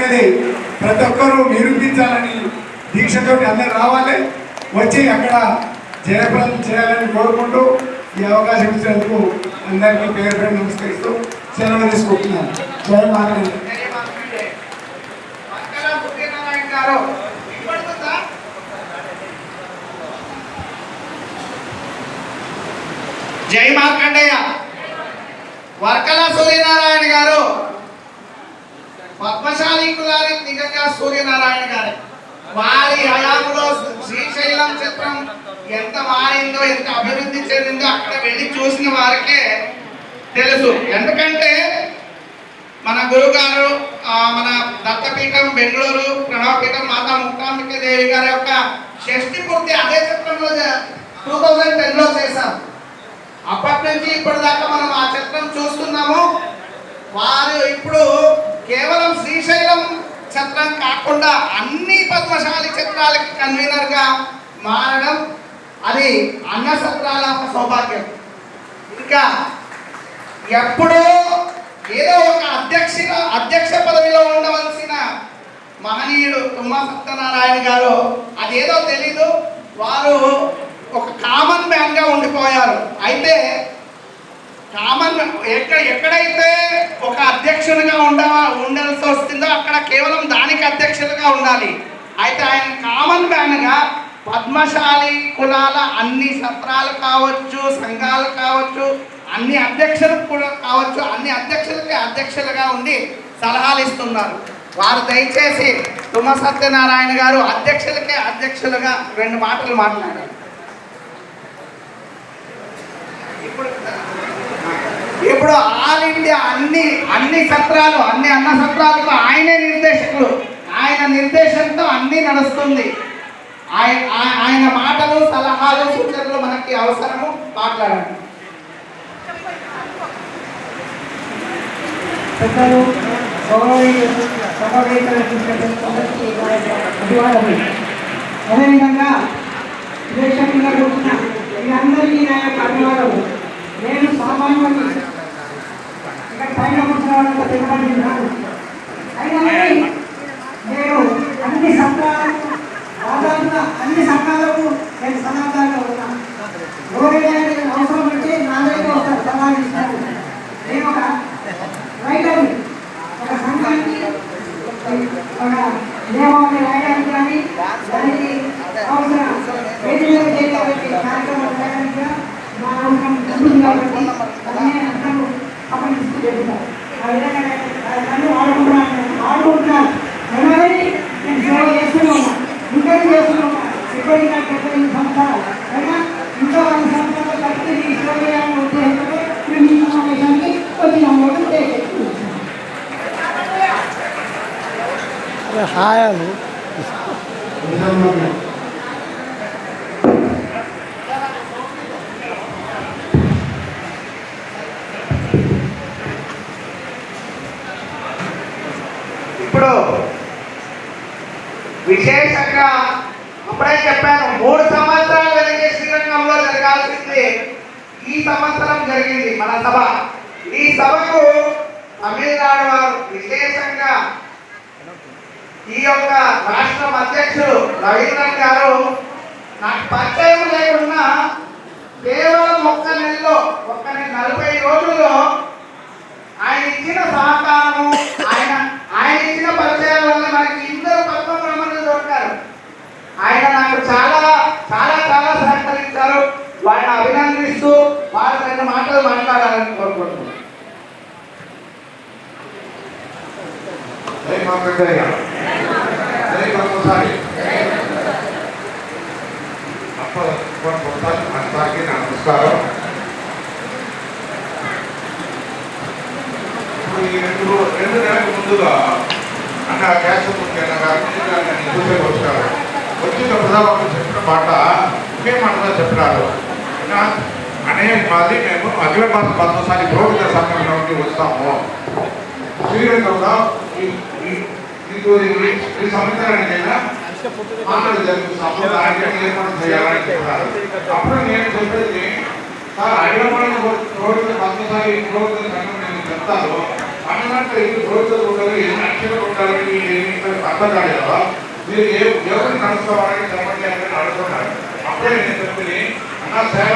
అనేది ప్రతి ఒక్కరూ నిరూపించాలని దీక్షతో అందరు రావాలి, వచ్చి అక్కడ జయప్రదం చేయాలని కోరుకుంటూ ఈ అవకాశం ఇచ్చినందుకు అందరికీ పేరు పేరు నమస్కరిస్తూ సెలవు తీసుకుంటున్నాను. జయ మార్కండే. జై మార్కండేయ. వర్కల సూర్యనారాయణ గారు పద్మశాలి కులానికి నిజంగా సూర్యనారాయణ గారు వారి హయాంలో శ్రీశైలం చిత్రం ఎంత మారిందో, ఎంత అభివృద్ధి చెందిందో అక్కడ వెళ్ళి చూసిన వారికే తెలుసు. ఎందుకంటే మన గురుగారు మన దత్తపీఠం బెంగళూరు ప్రణవపీఠం మాతా ముక్తాంబిక దేవి గారి యొక్క షష్ఠి పూర్తి అదే చిత్రంలో 2010లో చేశాం. అప్పటి నుంచి ఇప్పటిదాకా మనం ఆ చిత్రం చూస్తున్నాము. వారు ఇప్పుడు కేవలం శ్రీశైలం చిత్రం కాకుండా అన్ని పద్మశాలి చిత్రాలకి కన్వీనర్గా మారడం అది అన్న సత్రాల సౌభాగ్యం. ఇంకా ఎప్పుడో ఏదో ఒక అధ్యక్ష పదవిలో ఉండవలసిన మహనీయుడు తుమ్మా సత్యనారాయణ గారు అదేదో తెలీదు, వారు ఒక కామన్ మ్యాన్గా ఉండిపోయారు. అయితే ఎక్కడైతే ఒక అధ్యక్షునిగా ఉండాల్సి వస్తుందో అక్కడ కేవలం దానికి అధ్యక్షులుగా ఉండాలి. అయితే ఆయన కామన్ మ్యాన్గా పద్మశాలి కులాల అన్ని సత్రాలు కావచ్చు, సంఘాలు కావచ్చు, అన్ని అధ్యక్షులకు కూడా కావచ్చు, అన్ని అధ్యక్షులకి అధ్యక్షులుగా ఉండి సలహాలు ఇస్తున్నారు. వారు దయచేసి తుమ్మ సత్యనారాయణ గారు అధ్యక్షులకే అధ్యక్షులుగా 2 మాటలు మాట్లాడారు. ఇప్పుడు ఆల్ ఇండియా అన్ని సత్రాలు, అన్ని అన్న సత్రాలకు ఆయనే నిర్దేశకులు. ఆయన నిర్దేశంతో అన్నీ నడుస్తుంది. ఆయన మాటలు, సలహాలు, సూచనలు మనకి అవసరము. మాట్లాడండి. పెద్దలు అదేవిధంగా విదేశంగా కూర్చున్న వీరందరికీ నా యొక్క అభివాదాలు. నేను సామాన్యుడిని, ఇక్కడ పైన కూర్చున్న వాళ్ళంతా తినబడి కాదు. అయినా నేను అన్ని సంఘాలకు దాదాపుగా అన్ని సంఘాలకు నేను సమాధానంగా ఉన్నాను. ఎవరైనా అవసరం అంటే నా దగ్గర ఒకసారి సలహా ఇస్తాను. నేను ఒక రైటర్ని, ఒక సంఘానికి ఒక నియమాన్ని రాయడానికి కానీ దానికి అవసరం కార్యక్రమం రాయడానికి నా అవసరం ఉంటుంది కాబట్టి అన్నీ అందరూ అప్పటిస్తూ చెప్తారు. ఆ విధంగా నన్ను ఆడుకుంటున్నాను. ఎవరి నేను సేవ చేస్తున్నాను, ఇంకేం చేస్తున్నాను. ఇప్పటికీ నాకు 25 సంవత్సరాలు అయినా ఇంకా 1 సంవత్సరాలు కలిపి ఈ సేవ చేయాలని ఉద్దేశంతో మేము ఈ సమావేశానికి వచ్చినాము. హాయాలు ఇప్పుడు విశేషంగా అప్పుడే చెప్పాను, 3 సంవత్సరాలు జరిగే శ్రీరంగంలో జరగాల్సింది ఈ సంవత్సరం జరిగింది మన సభ. ఈ సభకు తమిళనాడు వారు విశేషంగా ఈ యొక్క రాష్ట్రం అధ్యక్షుడు రవీంద్రన్ గారు నాకు పరిచయం లేకుండా కేవలం 1 నెలలో 40 రోజుల్లో ఆయన ఇచ్చిన సహకారము, ఆయన ఇచ్చిన పరిచయాల వల్ల మనకి ఇందరూ పద్మబ్రహ్మణులు దొరికారు. ఆయన నాకు చాలా చాలా చాలా సహకరించారు. వారిని అభినందిస్తూ వారు 2 మాటలు మాట్లాడాలని కోరుకుంటున్నాను. జై మార్కండేయ. జై పద్మశాలి. అందరికీ నమస్కారం. ఇప్పుడు ఈ 2 నెలల ముందుగా అన్న కేశవమూర్తి గారిని చూసే వచ్చారు. వచ్చినప్పుడు వాళ్ళు చెప్పిన మాట ఒకే మాటగా చెప్పినారు. అనేది మాది మేము అఖిల భారత పద్మశాలి పురోహిత సంఘం నుండి వస్తాము. శ్రీరంగంలో ఈ సంవత్సరానికైనా మాటలు జరుగుతున్నప్పుడు దానికి ఏర్పాటు చేయాలని చెప్పారు. అప్పుడు నేను చెప్పేది సార్, అఖిల భారత పురోహిత పద్మశాలి పురోహిత సంఘం నేను చెప్తాను, అన్నట్టు ఇది భవిష్యత్తు ఉండదు, ఎన్ని అక్షరాలు ఉండాలని మీకు ఏమి అర్థం కాలేదా? మీరు ఎవరిని నడుస్తామని చెప్పండి అని అడుగుతున్నారు. అప్పుడే నేను చెప్పింది అన్న సేవ